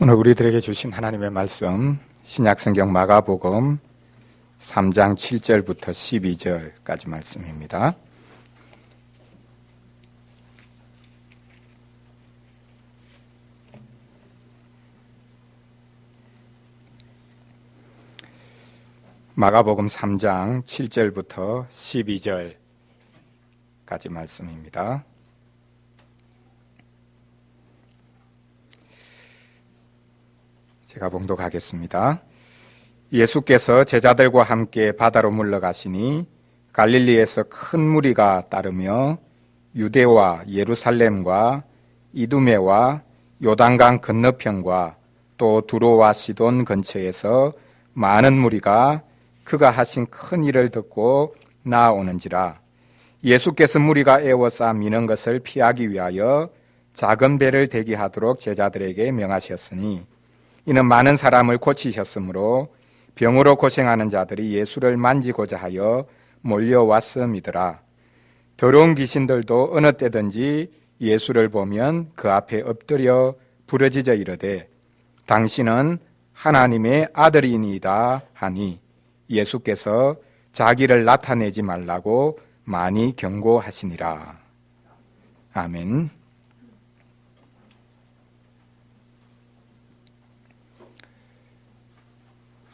오늘 우리들에게 주신 하나님의 말씀, 신약성경 마가복음 3장 7절부터 12절까지 말씀입니다. 마가복음 3장 7절부터 12절까지 말씀입니다. 제가 봉독하겠습니다. 예수께서 제자들과 함께 바다로 물러가시니 갈릴리에서 큰 무리가 따르며 유대와 예루살렘과 이두메와 요단강 건너편과 또 두로와 시돈 근처에서 많은 무리가 그가 하신 큰 일을 듣고 나아오는지라. 예수께서 무리가 애워싸 미는 것을 피하기 위하여 작은 배를 대기하도록 제자들에게 명하셨으니 이는 많은 사람을 고치셨으므로 병으로 고생하는 자들이 예수를 만지고자 하여 몰려왔음이더라. 더러운 귀신들도 어느 때든지 예수를 보면 그 앞에 엎드려 부르짖어 이르되 당신은 하나님의 아들이니이다 하니 예수께서 자기를 나타내지 말라고 많이 경고하시니라. 아멘.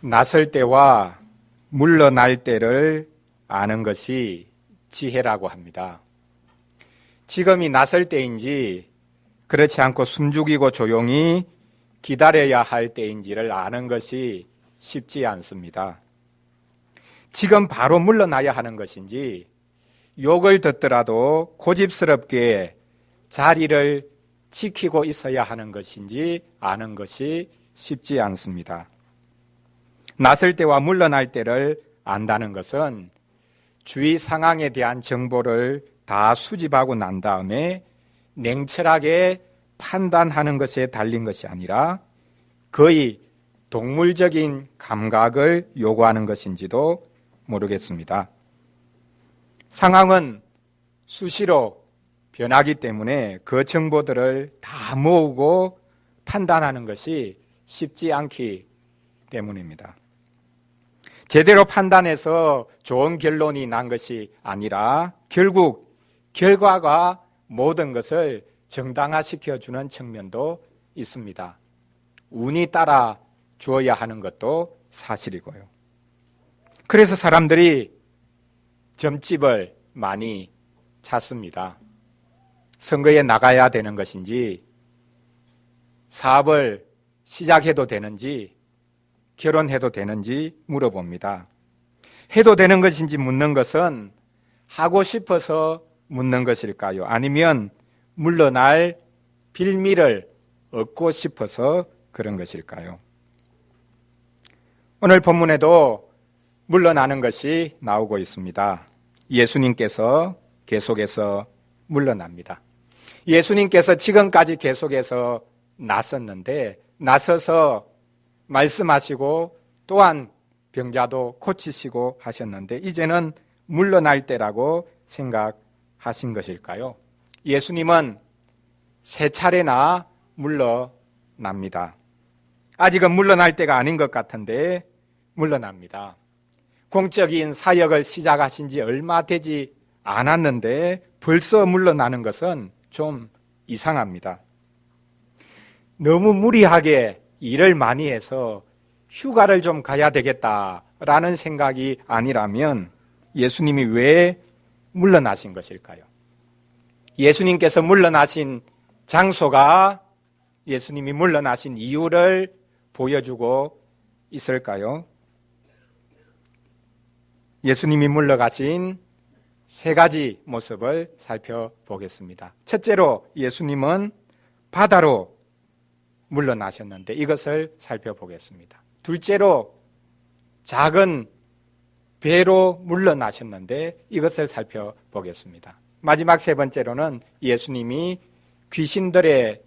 나설 때와 물러날 때를 아는 것이 지혜라고 합니다. 지금이 나설 때인지 그렇지 않고 숨죽이고 조용히 기다려야 할 때인지를 아는 것이 쉽지 않습니다. 지금 바로 물러나야 하는 것인지 욕을 듣더라도 고집스럽게 자리를 지키고 있어야 하는 것인지 아는 것이 쉽지 않습니다. 나설 때와 물러날 때를 안다는 것은 주위 상황에 대한 정보를 다 수집하고 난 다음에 냉철하게 판단하는 것에 달린 것이 아니라 거의 동물적인 감각을 요구하는 것인지도 모르겠습니다. 상황은 수시로 변하기 때문에 그 정보들을 다 모으고 판단하는 것이 쉽지 않기 때문입니다. 제대로 판단해서 좋은 결론이 난 것이 아니라 결국 결과가 모든 것을 정당화시켜주는 측면도 있습니다. 운이 따라 주어야 하는 것도 사실이고요. 그래서 사람들이 점집을 많이 찾습니다. 선거에 나가야 되는 것인지, 사업을 시작해도 되는지, 결혼해도 되는지 물어봅니다. 해도 되는 것인지 묻는 것은 하고 싶어서 묻는 것일까요? 아니면 물러날 빌미를 얻고 싶어서 그런 것일까요? 오늘 본문에도 물러나는 것이 나오고 있습니다. 예수님께서 계속해서 물러납니다. 예수님께서 지금까지 계속해서 나서서 말씀하시고 또한 병자도 고치시고 하셨는데 이제는 물러날 때라고 생각하신 것일까요? 예수님은 세 차례나 물러납니다. 아직은 물러날 때가 아닌 것 같은데 물러납니다. 공적인 사역을 시작하신 지 얼마 되지 않았는데 벌써 물러나는 것은 좀 이상합니다. 너무 무리하게 일을 많이 해서 휴가를 좀 가야 되겠다라는 생각이 아니라면 예수님이 왜 물러나신 것일까요? 예수님께서 물러나신 장소가 예수님이 물러나신 이유를 보여주고 있을까요? 예수님이 물러가신 세 가지 모습을 살펴보겠습니다. 첫째로 예수님은 바다로 물러나셨는데 이것을 살펴보겠습니다. 둘째로 작은 배로 물러나셨는데 이것을 살펴보겠습니다. 마지막 세 번째로는 예수님이 귀신들의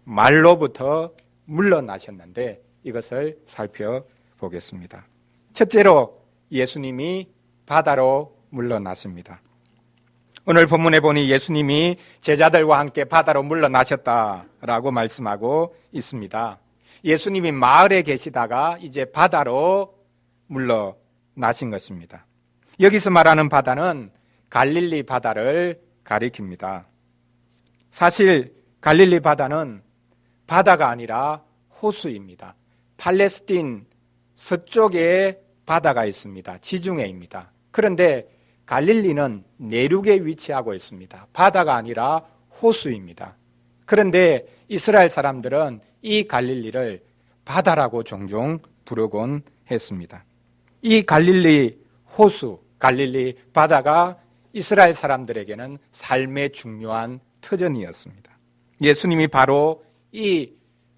말로부터 물러나셨는데 이것을 살펴보겠습니다. 첫째로 예수님이 바다로 물러나십니다. 오늘 본문에 보니 예수님이 제자들과 함께 바다로 물러나셨다라고 말씀하고 있습니다. 예수님이 마을에 계시다가 이제 바다로 물러나신 것입니다. 여기서 말하는 바다는 갈릴리 바다를 가리킵니다. 사실 갈릴리 바다는 바다가 아니라 호수입니다. 팔레스틴 서쪽에 바다가 있습니다. 지중해입니다. 그런데 갈릴리는 내륙에 위치하고 있습니다. 바다가 아니라 호수입니다. 그런데 이스라엘 사람들은 이 갈릴리를 바다라고 종종 부르곤 했습니다. 이 갈릴리 호수, 갈릴리 바다가 이스라엘 사람들에게는 삶의 중요한 터전이었습니다. 예수님이 바로 이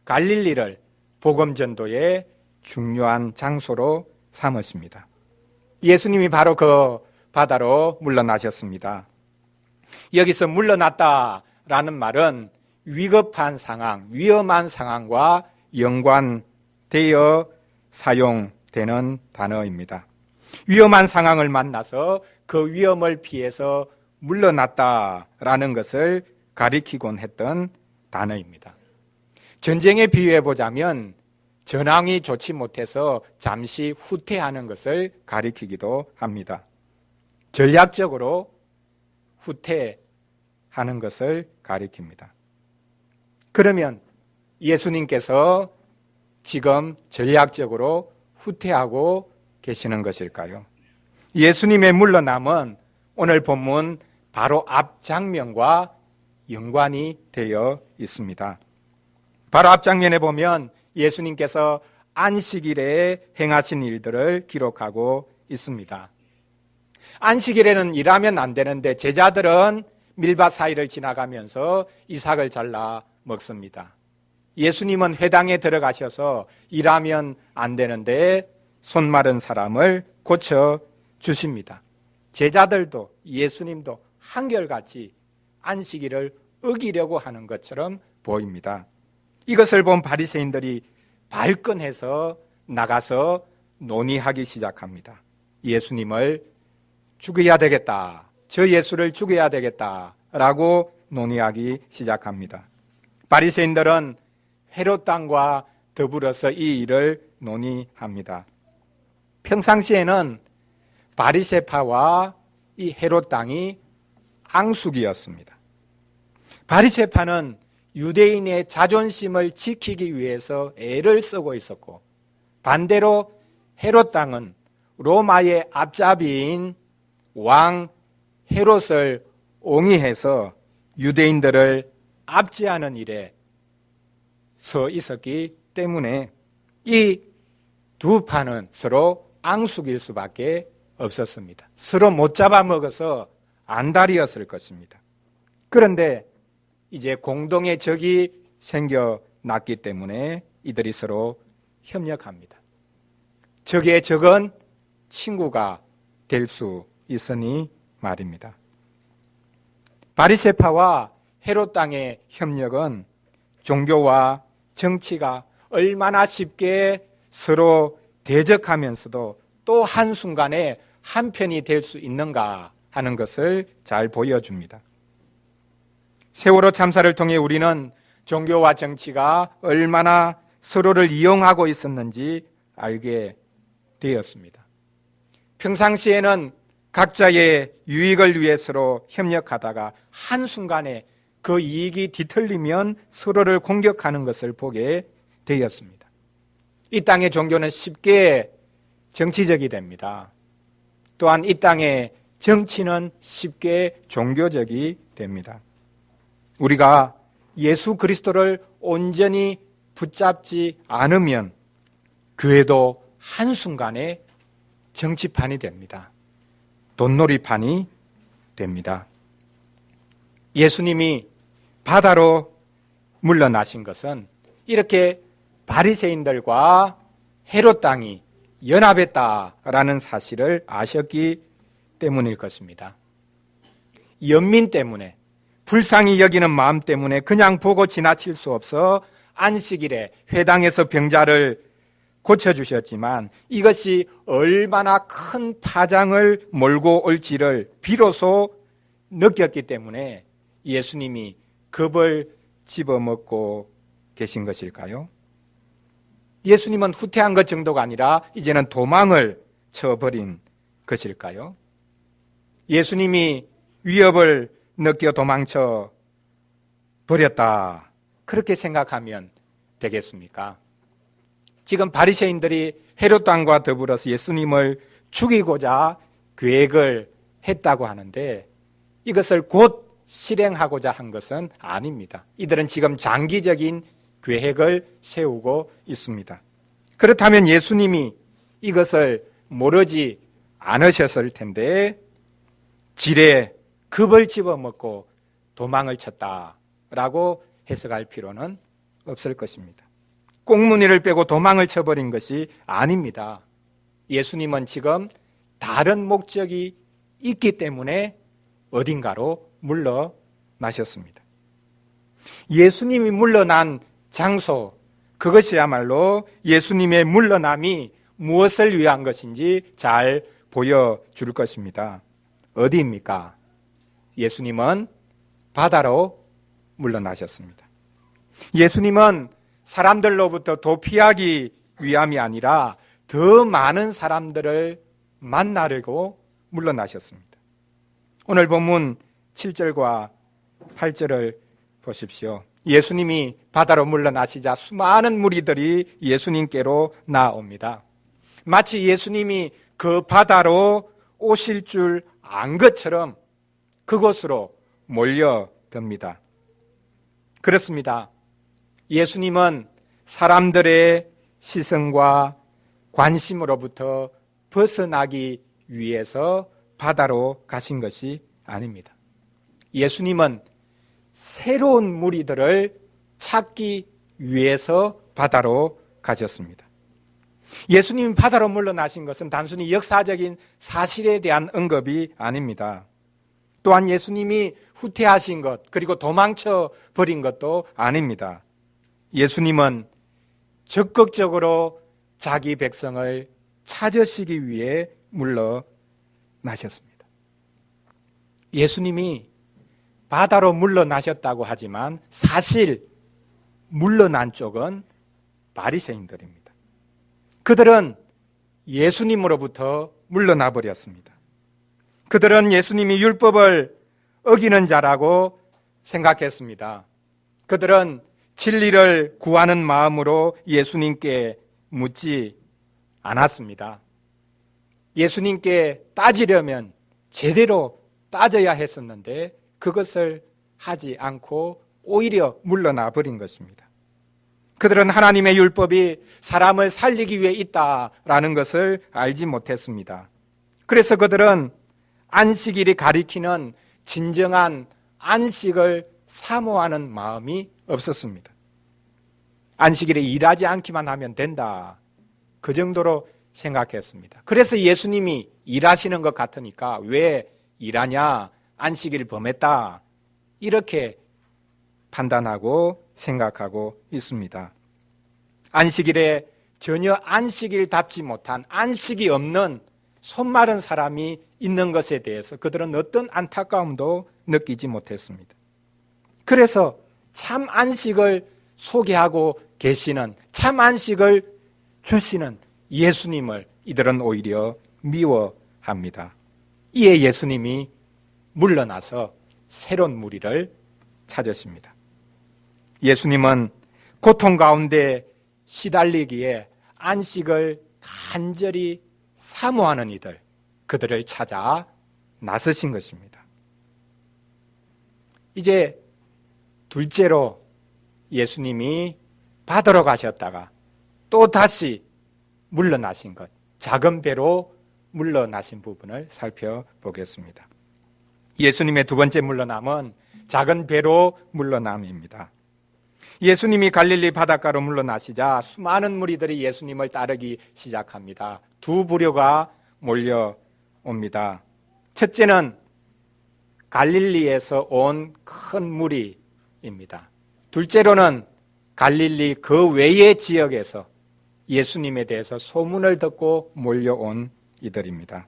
갈릴리를 복음 전도의 중요한 장소로 삼으십니다. 예수님이 바로 그 바다로 물러나셨습니다. 여기서 물러났다라는 말은 위급한 상황, 위험한 상황과 연관되어 사용되는 단어입니다. 위험한 상황을 만나서 그 위험을 피해서 물러났다라는 것을 가리키곤 했던 단어입니다. 전쟁에 비유해 보자면 전황이 좋지 못해서 잠시 후퇴하는 것을 가리키기도 합니다. 전략적으로 후퇴하는 것을 가리킵니다. 그러면 예수님께서 지금 전략적으로 후퇴하고 계시는 것일까요? 예수님의 물러남은 오늘 본문 바로 앞 장면과 연관이 되어 있습니다. 바로 앞 장면에 보면 예수님께서 안식일에 행하신 일들을 기록하고 있습니다. 안식일에는 일하면 안 되는데 제자들은 밀밭 사이를 지나가면서 이삭을 잘라 먹습니다. 예수님은 회당에 들어가셔서 일하면 안 되는데 손 마른 사람을 고쳐 주십니다. 제자들도 예수님도 한결같이 안식일을 어기려고 하는 것처럼 보입니다. 이것을 본 바리새인들이 발끈해서 나가서 논의하기 시작합니다. 예수님을 죽여야 되겠다. 저 예수를 죽여야 되겠다라고 논의하기 시작합니다. 바리새인들은 헤롯 왕과 더불어서 이 일을 논의합니다. 평상시에는 바리새파와 이 헤롯 왕이 앙숙이었습니다. 바리새파는 유대인의 자존심을 지키기 위해서 애를 쓰고 있었고, 반대로 헤롯 왕은 로마의 앞잡이인 왕 헤롯을 옹이해서 유대인들을 압제하는 일에 서 있었기 때문에 이 두 파는 서로 앙숙일 수밖에 없었습니다. 서로 못 잡아먹어서 안달이었을 것입니다. 그런데 이제 공동의 적이 생겨났기 때문에 이들이 서로 협력합니다. 적의 적은 친구가 될 수 있으니 말입니다. 바리새파와 헤롯 왕의 협력은 종교와 정치가 얼마나 쉽게 서로 대적하면서도 또 한순간에 한편이 될 수 있는가 하는 것을 잘 보여줍니다. 세월호 참사를 통해 우리는 종교와 정치가 얼마나 서로를 이용하고 있었는지 알게 되었습니다. 평상시에는 각자의 유익을 위해 서로 협력하다가 한순간에 그 이익이 뒤틀리면 서로를 공격하는 것을 보게 되었습니다. 이 땅의 종교는 쉽게 정치적이 됩니다. 또한 이 땅의 정치는 쉽게 종교적이 됩니다. 우리가 예수 그리스도를 온전히 붙잡지 않으면 교회도 한순간에 정치판이 됩니다. 돈놀이판이 됩니다. 예수님이 바다로 물러나신 것은 이렇게 바리새인들과 헤롯 왕이 연합했다라는 사실을 아셨기 때문일 것입니다. 연민 때문에, 불쌍히 여기는 마음 때문에 그냥 보고 지나칠 수 없어 안식일에 회당에서 병자를 고쳐주셨지만 이것이 얼마나 큰 파장을 몰고 올지를 비로소 느꼈기 때문에 예수님이 겁을 집어먹고 계신 것일까요? 예수님은 후퇴한 것 정도가 아니라 이제는 도망을 쳐버린 것일까요? 예수님이 위협을 느껴 도망쳐 버렸다, 그렇게 생각하면 되겠습니까? 지금 바리새인들이 헤롯 왕과 더불어서 예수님을 죽이고자 계획을 했다고 하는데 이것을 곧 실행하고자 한 것은 아닙니다. 이들은 지금 장기적인 계획을 세우고 있습니다. 그렇다면 예수님이 이것을 모르지 않으셨을 텐데 지레 급을 집어먹고 도망을 쳤다라고 해석할 필요는 없을 것입니다. 꽁무니를 빼고 도망을 쳐버린 것이 아닙니다. 예수님은 지금 다른 목적이 있기 때문에 어딘가로 물러나셨습니다. 예수님이 물러난 장소, 그것이야말로 예수님의 물러남이 무엇을 위한 것인지 잘 보여줄 것입니다. 어디입니까? 예수님은 바다로 물러나셨습니다. 예수님은 사람들로부터 도피하기 위함이 아니라 더 많은 사람들을 만나려고 물러나셨습니다. 오늘 본문 7절과 8절을 보십시오. 예수님이 바다로 물러나시자 수많은 무리들이 예수님께로 나옵니다. 마치 예수님이 그 바다로 오실 줄 안 것처럼 그곳으로 몰려듭니다. 그렇습니다. 예수님은 사람들의 시선과 관심으로부터 벗어나기 위해서 바다로 가신 것이 아닙니다. 예수님은 새로운 무리들을 찾기 위해서 바다로 가셨습니다. 예수님이 바다로 물러나신 것은 단순히 역사적인 사실에 대한 언급이 아닙니다. 또한 예수님이 후퇴하신 것, 그리고 도망쳐 버린 것도 아닙니다. 예수님은 적극적으로 자기 백성을 찾으시기 위해 물러나셨습니다. 예수님이 바다로 물러나셨다고 하지만 사실 물러난 쪽은 바리새인들입니다. 그들은 예수님으로부터 물러나 버렸습니다. 그들은 예수님이 율법을 어기는 자라고 생각했습니다. 그들은 진리를 구하는 마음으로 예수님께 묻지 않았습니다. 예수님께 따지려면 제대로 따져야 했었는데 그것을 하지 않고 오히려 물러나 버린 것입니다. 그들은 하나님의 율법이 사람을 살리기 위해 있다라는 것을 알지 못했습니다. 그래서 그들은 안식일이 가리키는 진정한 안식을 사모하는 마음이 없었습니다. 안식일에 일하지 않기만 하면 된다, 그 정도로 생각했습니다. 그래서 예수님이 일하시는 것 같으니까 왜 일하냐, 안식일을 범했다, 이렇게 판단하고 생각하고 있습니다. 안식일에 전혀 안식일답지 못한, 안식이 없는 손마른 사람이 있는 것에 대해서 그들은 어떤 안타까움도 느끼지 못했습니다. 그래서 참 안식을 소개하고 계시는, 참 안식을 주시는 예수님을 이들은 오히려 미워합니다. 이에 예수님이 물러나서 새로운 무리를 찾으십니다. 예수님은 고통 가운데 시달리기에 안식을 간절히 사모하는 이들, 그들을 찾아 나서신 것입니다. 이제 둘째로 예수님이 바다로 가셨다가 또 다시 물러나신 것, 작은 배로 물러나신 부분을 살펴보겠습니다. 예수님의 두 번째 물러남은 작은 배로 물러남입니다. 예수님이 갈릴리 바닷가로 물러나시자 수많은 무리들이 예수님을 따르기 시작합니다. 두 부류가 몰려옵니다. 첫째는 갈릴리에서 온 큰 무리입니다. 둘째로는 갈릴리 그 외의 지역에서 예수님에 대해서 소문을 듣고 몰려온 이들입니다.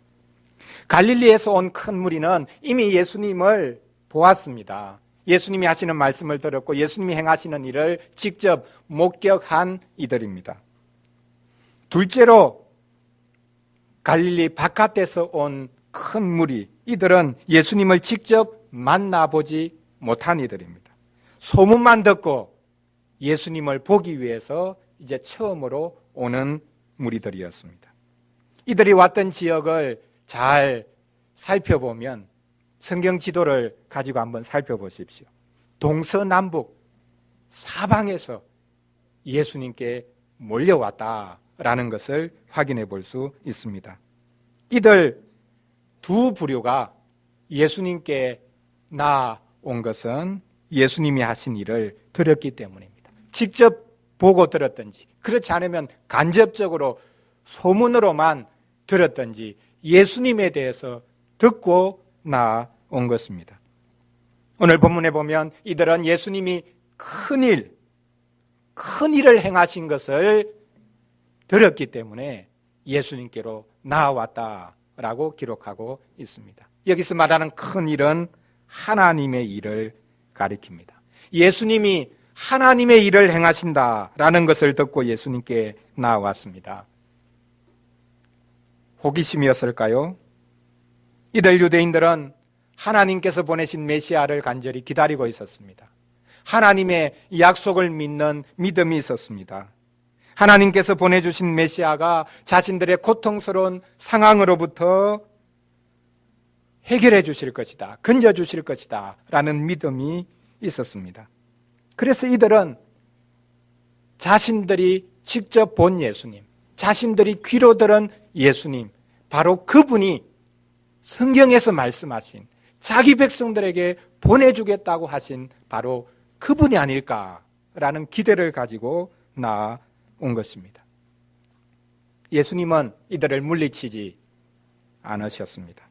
갈릴리에서 온 큰 무리는 이미 예수님을 보았습니다. 예수님이 하시는 말씀을 들었고 예수님이 행하시는 일을 직접 목격한 이들입니다. 둘째로 갈릴리 바깥에서 온 큰 무리, 이들은 예수님을 직접 만나보지 못한 이들입니다. 소문만 듣고 예수님을 보기 위해서 이제 처음으로 오는 무리들이었습니다. 이들이 왔던 지역을 잘 살펴보면 성경 지도를 가지고 한번 살펴보십시오. 동서남북 사방에서 예수님께 몰려왔다라는 것을 확인해 볼 수 있습니다. 이들 두 부류가 예수님께 나온 것은 예수님이 하신 일을 들었기 때문입니다. 직접 보고 들었든지 그렇지 않으면 간접적으로 소문으로만 들었든지 예수님에 대해서 듣고 나온 것입니다. 오늘 본문에 보면 이들은 예수님이 큰 일을 행하신 것을 들었기 때문에 예수님께로 나아왔다라고 기록하고 있습니다. 여기서 말하는 큰 일은 하나님의 일을 가리킵니다. 예수님이 하나님의 일을 행하신다라는 것을 듣고 예수님께 나아왔습니다. 호기심이었을까요? 이들 유대인들은 하나님께서 보내신 메시아를 간절히 기다리고 있었습니다. 하나님의 약속을 믿는 믿음이 있었습니다. 하나님께서 보내주신 메시아가 자신들의 고통스러운 상황으로부터 해결해 주실 것이다, 건져 주실 것이다 라는 믿음이 있었습니다. 그래서 이들은 자신들이 직접 본 예수님, 자신들이 귀로 들은 예수님, 바로 그분이 성경에서 말씀하신 자기 백성들에게 보내주겠다고 하신 바로 그분이 아닐까라는 기대를 가지고 나온 것입니다. 예수님은 이들을 물리치지 않으셨습니다.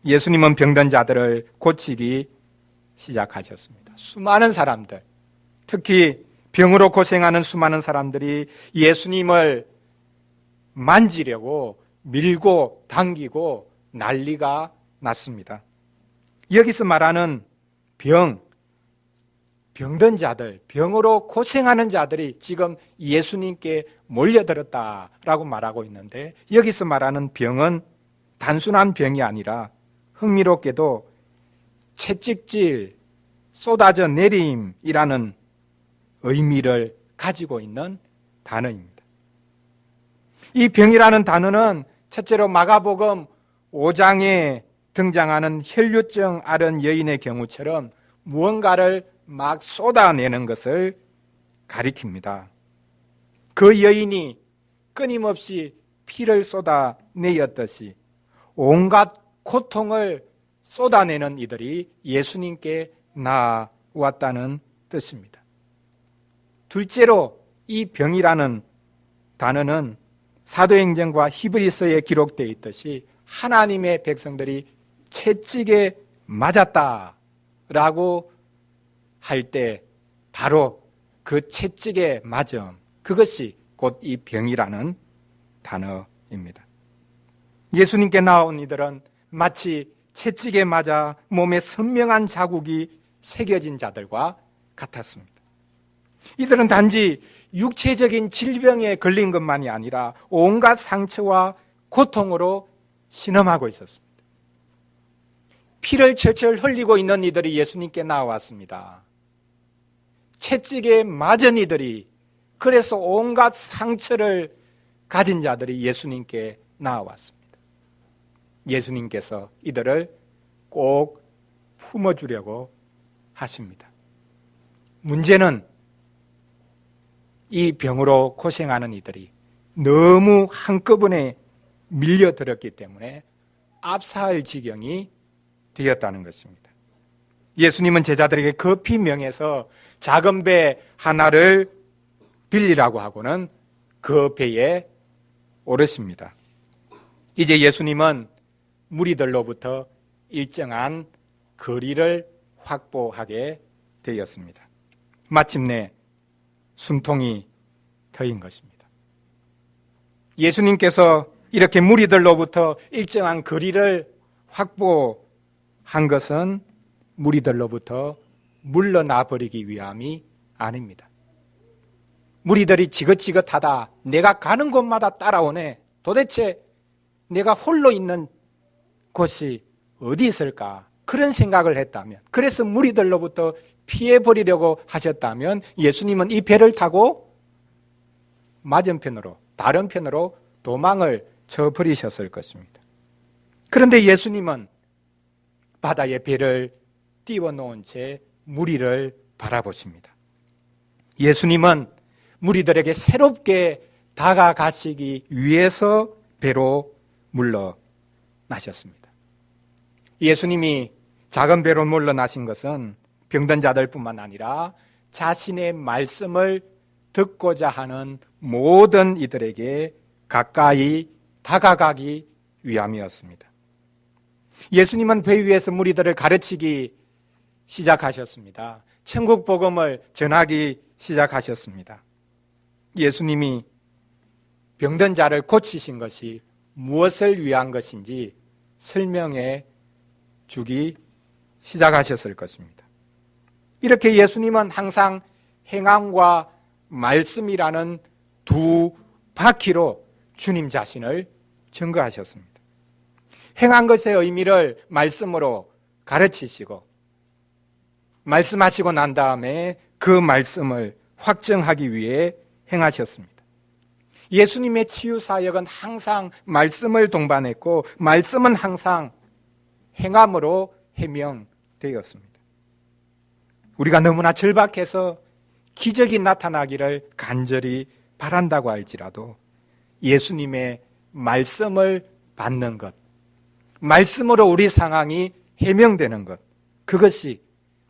예수님은 병든 자들을 고치기 시작하셨습니다. 수많은 사람들, 특히 병으로 고생하는 수많은 사람들이 예수님을 만지려고 밀고 당기고 난리가 났습니다. 여기서 말하는 병든 자들, 병으로 고생하는 자들이 지금 예수님께 몰려들었다라고 말하고 있는데, 여기서 말하는 병은 단순한 병이 아니라 흥미롭게도 채찍질, 쏟아져 내림이라는 의미를 가지고 있는 단어입니다. 이 병이라는 단어는 첫째로 마가복음 5장에 등장하는 혈류증 앓은 여인의 경우처럼 무언가를 막 쏟아내는 것을 가리킵니다. 그 여인이 끊임없이 피를 쏟아내었듯이 온갖 고통을 쏟아내는 이들이 예수님께 나왔다는 뜻입니다. 둘째로 이 병이라는 단어는 사도행전과 히브리서에 기록되어 있듯이 하나님의 백성들이 채찍에 맞았다라고 할 때 바로 그 채찍에 맞음, 그것이 곧 이 병이라는 단어입니다. 예수님께 나온 이들은 마치 채찍에 맞아 몸에 선명한 자국이 새겨진 자들과 같았습니다. 이들은 단지 육체적인 질병에 걸린 것만이 아니라 온갖 상처와 고통으로 신음하고 있었습니다. 피를 철철 흘리고 있는 이들이 예수님께 나왔습니다. 채찍에 맞은 이들이, 그래서 온갖 상처를 가진 자들이 예수님께 나왔습니다. 예수님께서 이들을 꼭 품어주려고 하십니다. 문제는 이 병으로 고생하는 이들이 너무 한꺼번에 밀려들었기 때문에 압사할 지경이 되었다는 것입니다. 예수님은 제자들에게 급히 명해서 작은 배 하나를 빌리라고 하고는 그 배에 오르십니다. 이제 예수님은 무리들로부터 일정한 거리를 확보하게 되었습니다. 마침내 숨통이 트인 것입니다. 예수님께서 이렇게 무리들로부터 일정한 거리를 확보한 것은 무리들로부터 물러나 버리기 위함이 아닙니다. 무리들이 지긋지긋하다. 내가 가는 곳마다 따라오네. 도대체 내가 홀로 있는 곳이 어디 있을까? 그런 생각을 했다면, 그래서 무리들로부터 피해버리려고 하셨다면 예수님은 이 배를 타고 맞은편으로, 다른 편으로 도망을 쳐버리셨을 것입니다. 그런데 예수님은 바다에 배를 띄워놓은 채 무리를 바라보십니다. 예수님은 무리들에게 새롭게 다가가시기 위해서 배로 물러나셨습니다. 예수님이 작은 배로 물러나신 것은 병든 자들뿐만 아니라 자신의 말씀을 듣고자 하는 모든 이들에게 가까이 다가가기 위함이었습니다. 예수님은 배 위에서 무리들을 가르치기 시작하셨습니다. 천국 복음을 전하기 시작하셨습니다. 예수님이 병든 자를 고치신 것이 무엇을 위한 것인지 설명해 주기 시작하셨을 것입니다. 이렇게 예수님은 항상 행함과 말씀이라는 두 바퀴로 주님 자신을 증거하셨습니다. 행한 것의 의미를 말씀으로 가르치시고 말씀하시고 난 다음에 그 말씀을 확증하기 위해 행하셨습니다. 예수님의 치유사역은 항상 말씀을 동반했고 말씀은 항상 행함으로 해명되었습니다. 우리가 너무나 절박해서 기적이 나타나기를 간절히 바란다고 할지라도 예수님의 말씀을 받는 것, 말씀으로 우리 상황이 해명되는 것, 그것이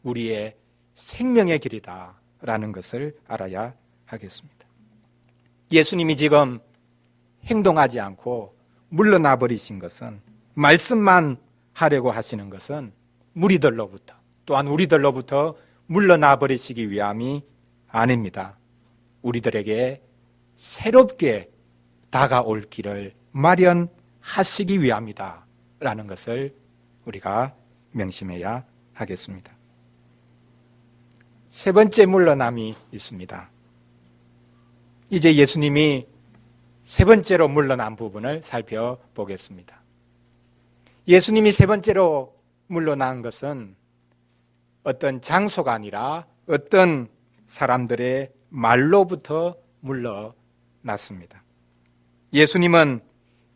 우리의 생명의 길이다라는 것을 알아야 하겠습니다. 예수님이 지금 행동하지 않고 물러나 버리신 것은, 말씀만 하려고 하시는 것은 무리들로부터, 또한 우리들로부터 물러나 버리시기 위함이 아닙니다. 우리들에게 새롭게 다가올 길을 마련하시기 위함이다 라는 것을 우리가 명심해야 하겠습니다. 세 번째 물러남이 있습니다. 이제 예수님이 세 번째로 물러난 부분을 살펴보겠습니다. 예수님이 세 번째로 물러난 것은 어떤 장소가 아니라 어떤 사람들의 말로부터 물러났습니다. 예수님은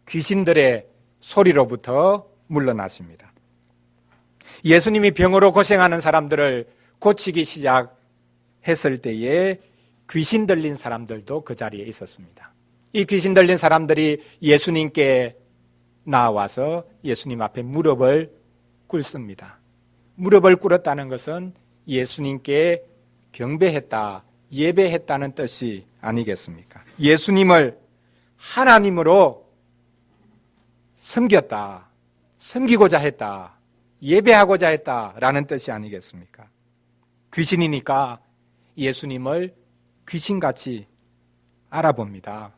귀신들의 소리로부터 물러나십니다. 예수님이 병으로 고생하는 사람들을 고치기 시작했을 때에 귀신 들린 사람들도 그 자리에 있었습니다. 이 귀신 들린 사람들이 예수님께 나와서 예수님 앞에 무릎을 꿇습니다. 무릎을 꿇었다는 것은 예수님께 경배했다, 예배했다는 뜻이 아니겠습니까? 예수님을 하나님으로 섬겼다, 섬기고자 했다, 예배하고자 했다라는 뜻이 아니겠습니까? 귀신이니까 예수님을 귀신같이 알아봅니다.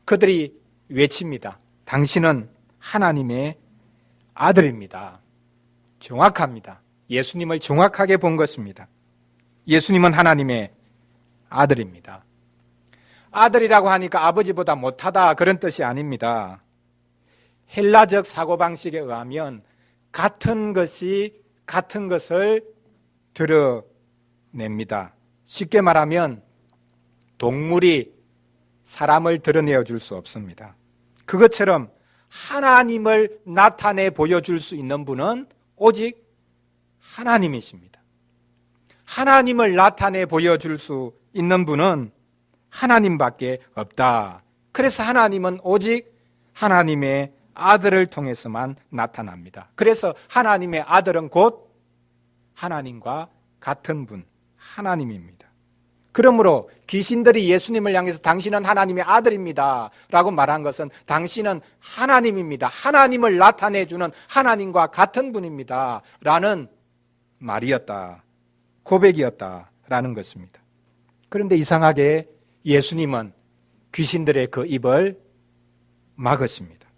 그들이 외칩니다. 당신은 하나님의 아들입니다. 정확합니다. 예수님을 정확하게 본 것입니다. 예수님은 하나님의 아들입니다. 아들이라고 하니까 아버지보다 못하다 그런 뜻이 아닙니다. 헬라적 사고방식에 의하면 같은 것이 같은 것을 드러냅니다. 쉽게 말하면 동물이 사람을 드러내어 줄 수 없습니다. 그것처럼 하나님을 나타내 보여줄 수 있는 분은 오직 하나님이십니다. 하나님을 나타내 보여줄 수 있는 분은 하나님밖에 없다. 그래서 하나님은 오직 하나님의 아들을 통해서만 나타납니다. 그래서 하나님의 아들은 곧 하나님과 같은 분, 하나님입니다. 그러므로 귀신들이 예수님을 향해서 당신은 하나님의 아들입니다 라고 말한 것은 당신은 하나님입니다, 하나님을 나타내주는 하나님과 같은 분입니다 라는 말이었다, 고백이었다라는 것입니다. 그런데 이상하게 예수님은 귀신들의 그 입을 막으십니다.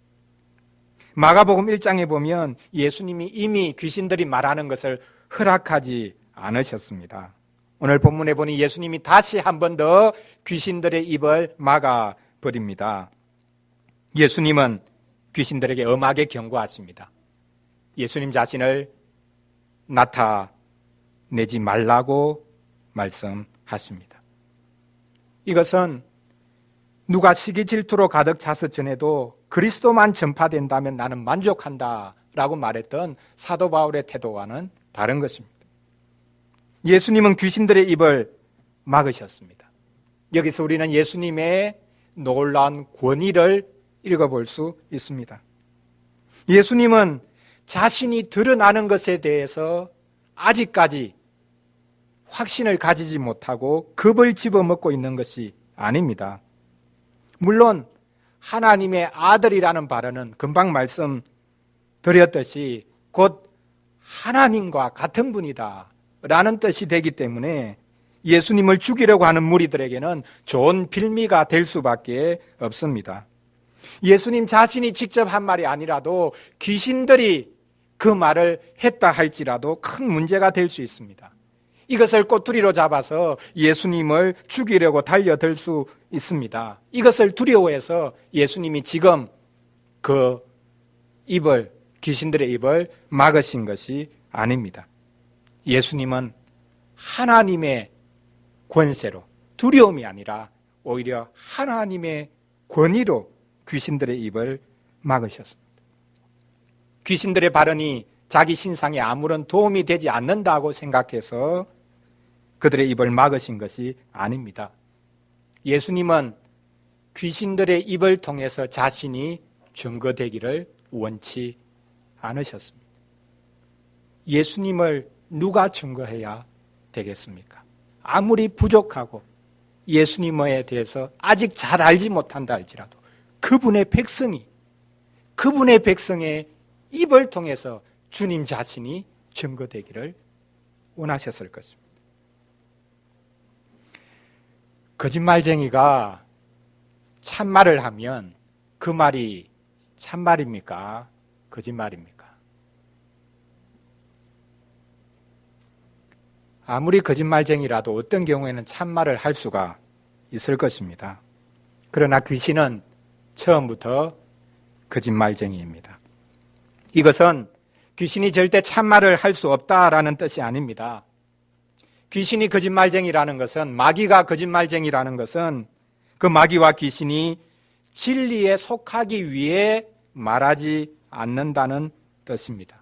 마가복음 1장에 보면 예수님이 이미 귀신들이 말하는 것을 허락하지 않으셨습니다. 오늘 본문에 보니 예수님이 다시 한 번 더 귀신들의 입을 막아버립니다. 예수님은 귀신들에게 엄하게 경고하십니다. 예수님 자신을 나타내지 말라고 말씀하십니다. 이것은 누가 시기 질투로 가득 찼을 전에도 그리스도만 전파된다면 나는 만족한다 라고 말했던 사도 바울의 태도와는 다른 것입니다. 예수님은 귀신들의 입을 막으셨습니다. 여기서 우리는 예수님의 놀라운 권위를 읽어볼 수 있습니다. 예수님은 자신이 드러나는 것에 대해서 아직까지 확신을 가지지 못하고 겁을 집어먹고 있는 것이 아닙니다. 물론 하나님의 아들이라는 발언은 금방 말씀드렸듯이 곧 하나님과 같은 분이다 라는 뜻이 되기 때문에 예수님을 죽이려고 하는 무리들에게는 좋은 빌미가 될 수밖에 없습니다. 예수님 자신이 직접 한 말이 아니라도 귀신들이 그 말을 했다 할지라도 큰 문제가 될 수 있습니다. 이것을 꼬투리로 잡아서 예수님을 죽이려고 달려들 수 있습니다. 이것을 두려워해서 예수님이 지금 그 입을, 귀신들의 입을 막으신 것이 아닙니다. 예수님은 하나님의 권세로, 두려움이 아니라 오히려 하나님의 권위로 귀신들의 입을 막으셨습니다. 귀신들의 발언이 자기 신상에 아무런 도움이 되지 않는다고 생각해서 그들의 입을 막으신 것이 아닙니다. 예수님은 귀신들의 입을 통해서 자신이 증거되기를 원치 않으셨습니다. 예수님을 누가 증거해야 되겠습니까? 아무리 부족하고 예수님에 대해서 아직 잘 알지 못한다 할지라도 그분의 백성의 입을 통해서 주님 자신이 증거되기를 원하셨을 것입니다. 거짓말쟁이가 참말을 하면 그 말이 참말입니까? 거짓말입니까? 아무리 거짓말쟁이라도 어떤 경우에는 참말을 할 수가 있을 것입니다. 그러나 귀신은 처음부터 거짓말쟁이입니다. 이것은 귀신이 절대 참말을 할 수 없다라는 뜻이 아닙니다. 귀신이 거짓말쟁이라는 것은, 마귀가 거짓말쟁이라는 것은 그 마귀와 귀신이 진리에 속하기 위해 말하지 않는다는 뜻입니다.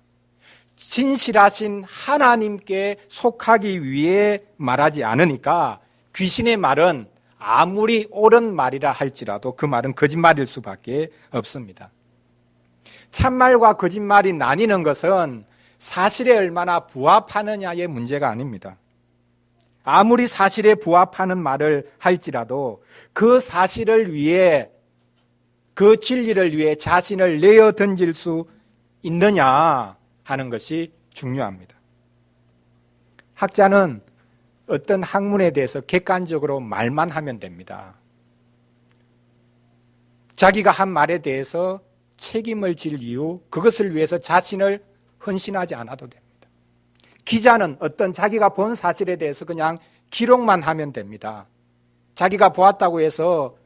진실하신 하나님께 속하기 위해 말하지 않으니까 귀신의 말은 아무리 옳은 말이라 할지라도 그 말은 거짓말일 수밖에 없습니다. 참말과 거짓말이 나뉘는 것은 사실에 얼마나 부합하느냐의 문제가 아닙니다. 아무리 사실에 부합하는 말을 할지라도 그 사실을 위해, 그 진리를 위해 자신을 내어 던질 수 있느냐 하는 것이 중요합니다. 학자는 어떤 학문에 대해서 객관적으로 말만 하면 됩니다. 자기가 한 말에 대해서 책임을 질 이유, 그것을 위해서 자신을 헌신하지 않아도 됩니다. 기자는 어떤 자기가 본 사실에 대해서 그냥 기록만 하면 됩니다. 자기가 보았다고 해서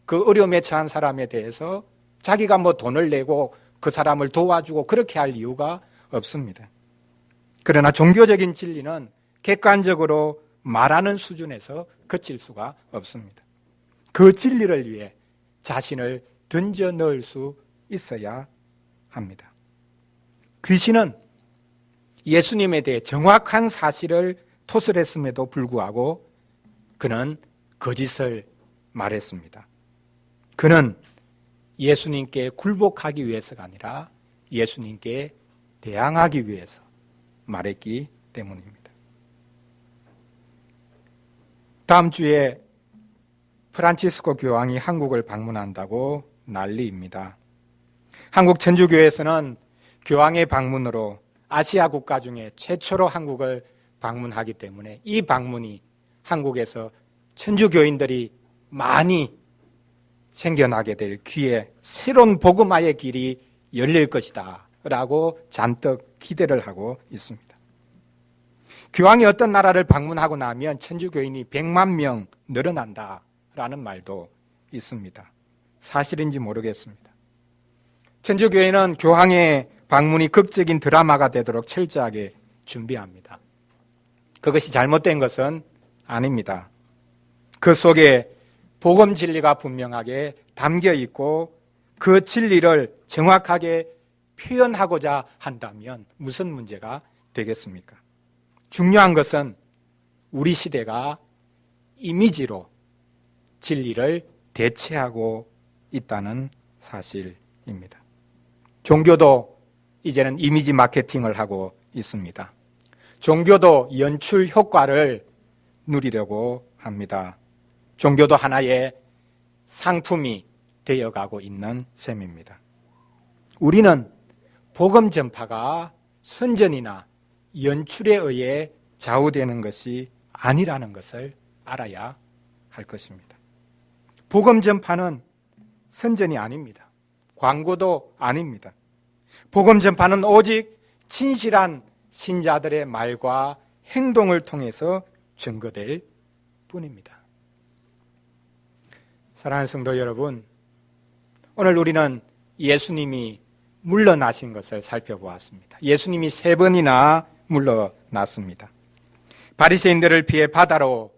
그 어려움에 처한 사람에 대해서 자기가 돈을 내고 그 사람을 도와주고 그렇게 할 이유가 없습니다. 그러나 종교적인 진리는 객관적으로 말하는 수준에서 그칠 수가 없습니다. 그 진리를 위해 자신을 던져 넣을 수 있어야 합니다. 귀신은 예수님에 대해 정확한 사실을 토설했음에도 불구하고 그는 거짓을 말했습니다. 그는 예수님께 굴복하기 위해서가 아니라 예수님께 대항하기 위해서 말했기 때문입니다. 다음 주에 프란치스코 교황이 한국을 방문한다고 난리입니다. 한국 천주교에서는 교황의 방문으로 아시아 국가 중에 최초로 한국을 방문하기 때문에 이 방문이 한국에서 천주교인들이 많이 생겨나게 될 기회, 새로운 복음화의 길이 열릴 것이다 라고 잔뜩 기대를 하고 있습니다. 교황이 어떤 나라를 방문하고 나면 천주교인이 100만 명 늘어난다라는 말도 있습니다. 사실인지 모르겠습니다. 천주교회는 교황의 방문이 극적인 드라마가 되도록 철저하게 준비합니다. 그것이 잘못된 것은 아닙니다. 그 속에 복음 진리가 분명하게 담겨 있고 그 진리를 정확하게 표현하고자 한다면 무슨 문제가 되겠습니까? 중요한 것은 우리 시대가 이미지로 진리를 대체하고 있다는 사실입니다. 종교도 이제는 이미지 마케팅을 하고 있습니다. 종교도 연출 효과를 누리려고 합니다. 종교도 하나의 상품이 되어가고 있는 셈입니다. 우리는 복음 전파가 선전이나 연출에 의해 좌우되는 것이 아니라는 것을 알아야 할 것입니다. 복음 전파는 선전이 아닙니다. 광고도 아닙니다. 복음 전파는 오직 진실한 신자들의 말과 행동을 통해서 증거될 뿐입니다. 사랑하는 성도 여러분, 오늘 우리는 예수님이 물러나신 것을 살펴보았습니다. 예수님이 3번이나 물러났습니다. 바리새인들을 피해 바다로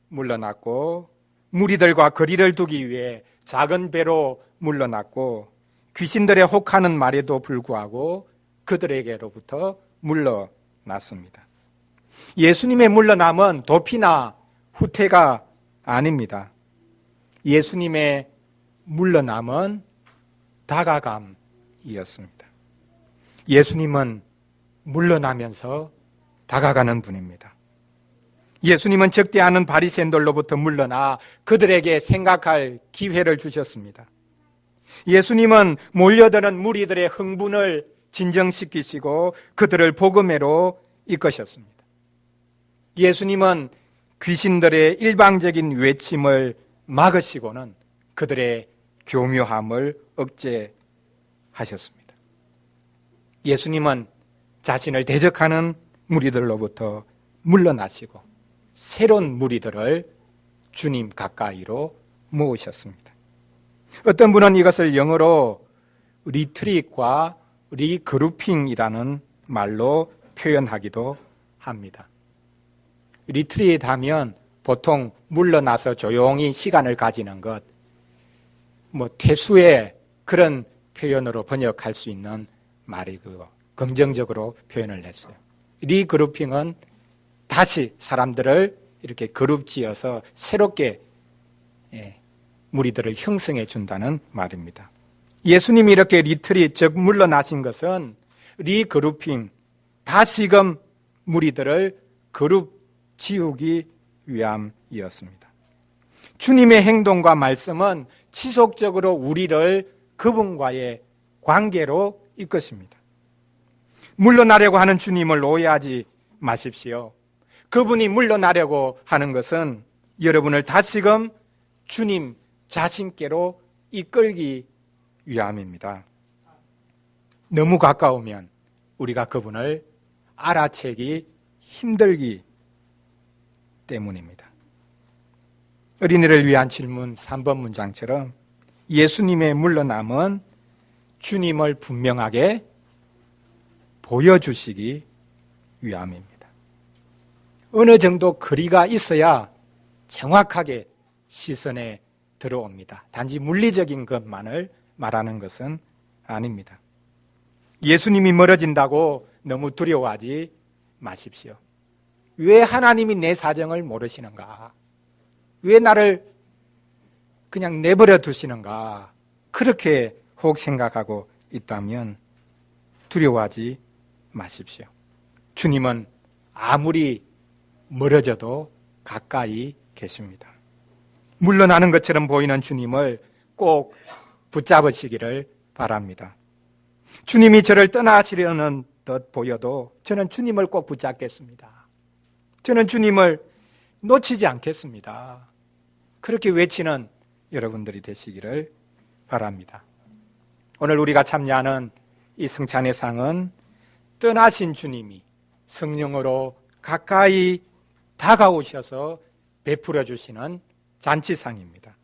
물러났고 무리들과 거리를 두기 위해 작은 배로 물러났고 귀신들의 혹하는 말에도 불구하고 그들에게로부터 물러났습니다. 예수님의 물러남은 도피나 후퇴가 아닙니다. 예수님의 물러남은 다가감이었습니다. 예수님은 물러나면서 다가가는 분입니다. 예수님은 적대 않은 바리새인들로부터 물러나 그들에게 생각할 기회를 주셨습니다. 예수님은 몰려드는 무리들의 흥분을 진정시키시고 그들을 복음회로 이끄셨습니다. 예수님은 귀신들의 일방적인 외침을 막으시고는 그들의 교묘함을 억제하셨습니다. 예수님은 자신을 대적하는 무리들로부터 물러나시고 새로운 무리들을 주님 가까이로 모으셨습니다. 어떤 분은 이것을 영어로 리트릿과 리그루핑이라는 말로 표현하기도 합니다. 리트릿 하면 보통 물러나서 조용히 시간을 가지는 것, 태수의 그런 표현으로 번역할 수 있는 말이고 긍정적으로 표현을 했어요. 리그루핑은 다시 사람들을 이렇게 그룹 지어서 새롭게 무리들을 형성해 준다는 말입니다. 예수님이 이렇게 리트릿, 즉 물러나신 것은 리그루핑, 다시금 무리들을 그룹 지우기 위함이었습니다. 주님의 행동과 말씀은 지속적으로 우리를 그분과의 관계로 이끄십니다. 물러나려고 하는 주님을 오해하지 마십시오. 그분이 물러나려고 하는 것은 여러분을 다시금 주님 자신께로 이끌기 위함입니다. 너무 가까우면 우리가 그분을 알아채기 힘들기 때문입니다. 어린이를 위한 질문 3번 문장처럼 예수님의 물러남은 주님을 분명하게 보여주시기 위함입니다. 어느 정도 거리가 있어야 정확하게 시선에 들어옵니다. 단지 물리적인 것만을 말하는 것은 아닙니다. 예수님이 멀어진다고 너무 두려워하지 마십시오. 왜 하나님이 내 사정을 모르시는가? 왜 나를 그냥 내버려 두시는가? 그렇게 혹 생각하고 있다면 두려워하지 마십시오. 주님은 아무리 멀어져도 가까이 계십니다. 물러나는 것처럼 보이는 주님을 꼭 붙잡으시기를 바랍니다. 주님이 저를 떠나시려는 듯 보여도 저는 주님을 꼭 붙잡겠습니다. 저는 주님을 놓치지 않겠습니다. 그렇게 외치는 여러분들이 되시기를 바랍니다. 오늘 우리가 참여하는 이 성찬의 상은 떠나신 주님이 성령으로 가까이 다가오셔서 베풀어 주시는 잔치상입니다.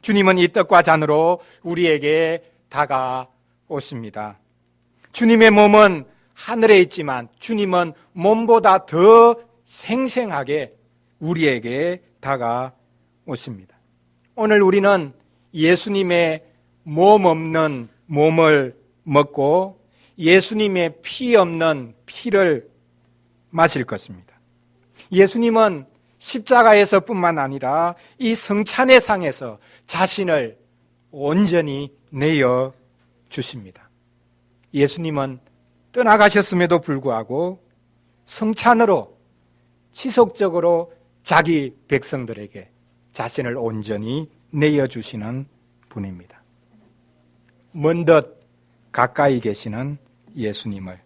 주님은 이 떡과 잔으로 우리에게 다가오십니다. 주님의 몸은 하늘에 있지만 주님은 몸보다 더 생생하게 우리에게 다가오십니다. 오늘 우리는 예수님의 몸 없는 몸을 먹고 예수님의 피 없는 피를 마실 것입니다. 예수님은 십자가에서 뿐만 아니라 이 성찬의 상에서 자신을 온전히 내어 주십니다. 예수님은 떠나가셨음에도 불구하고 성찬으로 지속적으로 자기 백성들에게 자신을 온전히 내어 주시는 분입니다. 먼 듯 가까이 계시는 예수님을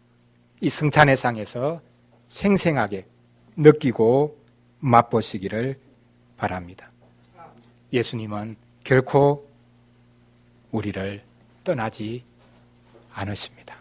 이 성찬의 상에서 생생하게 느끼고 맛보시기를 바랍니다. 예수님은 결코 우리를 떠나지 않으십니다.